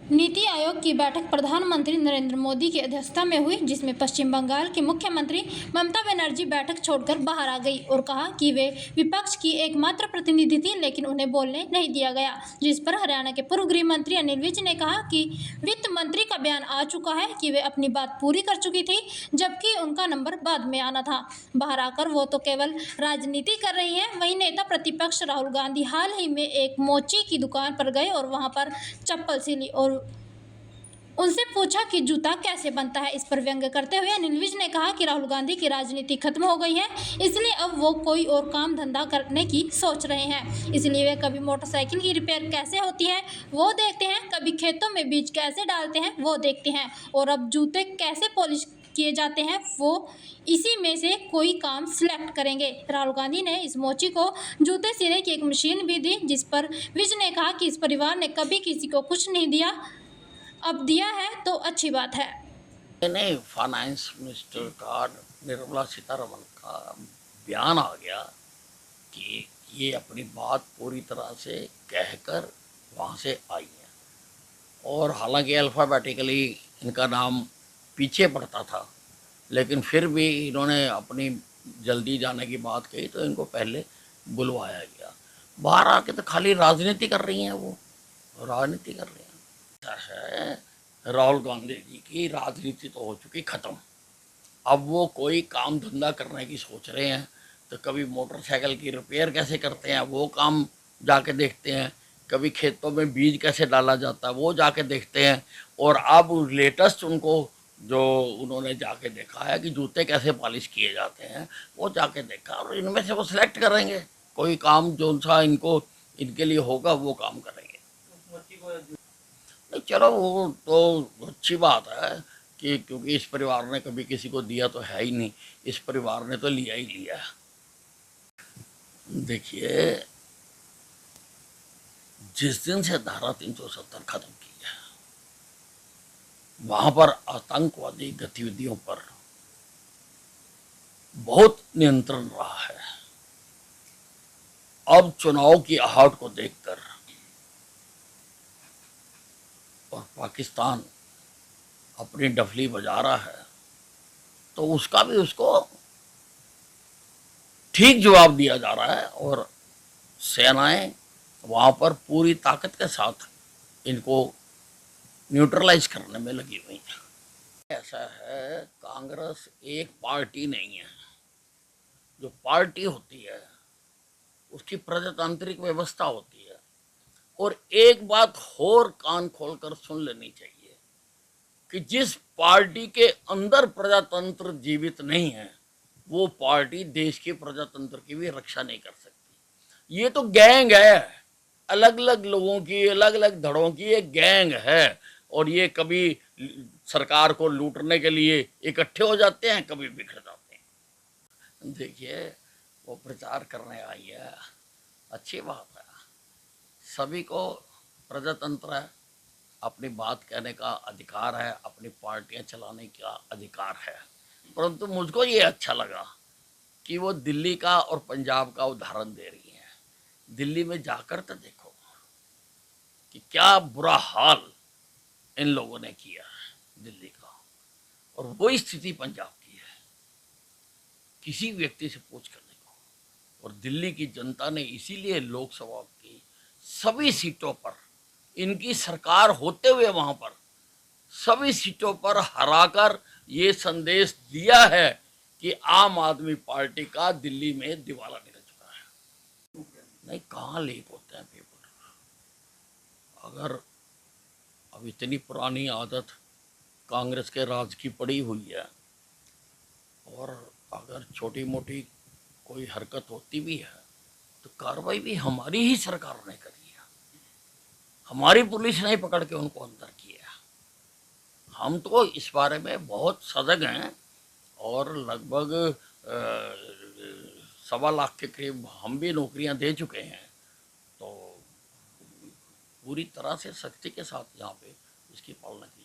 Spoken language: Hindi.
नीति आयोग की बैठक प्रधानमंत्री नरेंद्र मोदी की अध्यक्षता में हुई, जिसमें पश्चिम बंगाल की मुख्यमंत्री ममता बनर्जी बैठक छोड़कर बाहर आ गई और कहा कि वे विपक्ष की एकमात्र प्रतिनिधि थी, लेकिन उन्हें बोलने नहीं दिया गया। जिस पर हरियाणा के पूर्व गृह मंत्री अनिल विज ने कहा कि वित्त मंत्री का बयान आ चुका है कि वे अपनी बात पूरी कर चुकी थी, जबकि उनका नंबर बाद में आना था। बाहर आकर वो तो केवल राजनीति कर रही हैं। वहीं नेता प्रतिपक्ष राहुल गांधी हाल ही में एक मोची की दुकान पर गए और वहां पर चप्पल सिली और उनसे पूछा कि जूता कैसे बनता है। इस पर व्यंग्य करते हुए अनिल विज ने कहा कि राहुल गांधी की राजनीति खत्म हो गई है, इसलिए अब वो कोई और काम धंधा करने की सोच रहे हैं। इसलिए वे कभी मोटरसाइकिल की रिपेयर कैसे होती है वो देखते हैं, कभी खेतों में बीज कैसे डालते हैं वो देखते हैं, और अब जूते कैसे पॉलिश किए जाते हैं वो इसी में से कोई काम सिलेक्ट करेंगे। राहुल गांधी ने इस मोची को जूते सिलने की एक मशीन भी दी, जिस पर विज ने कहा कि इस परिवार ने कभी किसी को कुछ नहीं दिया, अब दिया है तो अच्छी बात है। नहीं, फाइनेंस मिनिस्टर का निर्मला सीतारमण का बयान आ गया कि ये अपनी बात पूरी तरह से कहकर वहाँ से आई है, और हालांकि अल्फ़ाबेटिकली इनका नाम पीछे पड़ता था, लेकिन फिर भी इन्होंने अपनी जल्दी जाने की बात कही तो इनको पहले बुलवाया गया। बाहर आके तो खाली राजनीति कर रही हैं, वो राजनीति कर रही हैं। है राहुल गांधी जी की राजनीति तो हो चुकी खत्म। अब वो कोई काम धंधा करने की सोच रहे हैं, तो कभी मोटरसाइकिल की रिपेयर कैसे करते हैं वो काम जाके देखते हैं, कभी खेतों में बीज कैसे डाला जाता है वो जाके देखते हैं, और अब लेटेस्ट उनको जो उन्होंने जाके देखा है कि जूते कैसे पॉलिश किए जाते हैं वो जाके देखा, और इनमें से वो सिलेक्ट करेंगे कोई काम जो सा इनको इनके लिए होगा वो काम करेंगे। नहीं, चलो वो तो अच्छी बात है कि क्योंकि इस परिवार ने कभी किसी को दिया तो है ही नहीं, इस परिवार ने तो लिया ही लिया। देखिए, जिस दिन से धारा 370 खत्म की है, वहां पर आतंकवादी गतिविधियों पर बहुत नियंत्रण रहा है। अब चुनाव की आहट को देखकर और पाकिस्तान अपनी डफली बजा रहा है, तो उसका भी उसको ठीक जवाब दिया जा रहा है, और सेनाएं वहाँ पर पूरी ताकत के साथ इनको न्यूट्रलाइज करने में लगी हुई हैं। ऐसा है, कांग्रेस एक पार्टी नहीं है। जो पार्टी होती है उसकी प्रजातांत्रिक व्यवस्था होती है, और एक बात और कान खोलकर सुन लेनी चाहिए कि जिस पार्टी के अंदर प्रजातंत्र जीवित नहीं है वो पार्टी देश के प्रजातंत्र की भी रक्षा नहीं कर सकती। ये तो गैंग है, अलग अलग लोगों की, अलग अलग धड़ों की एक गैंग है, और ये कभी सरकार को लूटने के लिए इकट्ठे हो जाते हैं, कभी बिखर जाते हैं। देखिए, वो प्रचार करने आई है, अच्छी बात है, सभी को प्रजातंत्र है, अपनी बात कहने का अधिकार है, अपनी पार्टियां चलाने का अधिकार है। परंतु मुझको ये अच्छा लगा कि वो दिल्ली का और पंजाब का उदाहरण दे रही हैं। दिल्ली में जाकर तो देखो कि क्या बुरा हाल इन लोगों ने किया है दिल्ली का, और वही स्थिति पंजाब की है, किसी व्यक्ति से पूछ कर देखो। और दिल्ली की जनता ने इसीलिए लोकसभा की सभी सीटों पर, इनकी सरकार होते हुए वहां पर सभी सीटों पर हराकर ये संदेश दिया है कि आम आदमी पार्टी का दिल्ली में दिवाला निकल चुका है। नहीं, कहाँ लीक होते हैं पेपर। अगर अब इतनी पुरानी आदत कांग्रेस के राज की पड़ी हुई है, और अगर छोटी मोटी कोई हरकत होती भी है तो कार्रवाई भी हमारी ही सरकार ने करी है, हमारी पुलिस ने पकड़ के उनको अंदर किया। हम तो इस बारे में बहुत सजग हैं, और लगभग 1.25 लाख के करीब हम भी नौकरियां दे चुके हैं, तो पूरी तरह से सख्ती के साथ यहाँ पे इसकी पालना की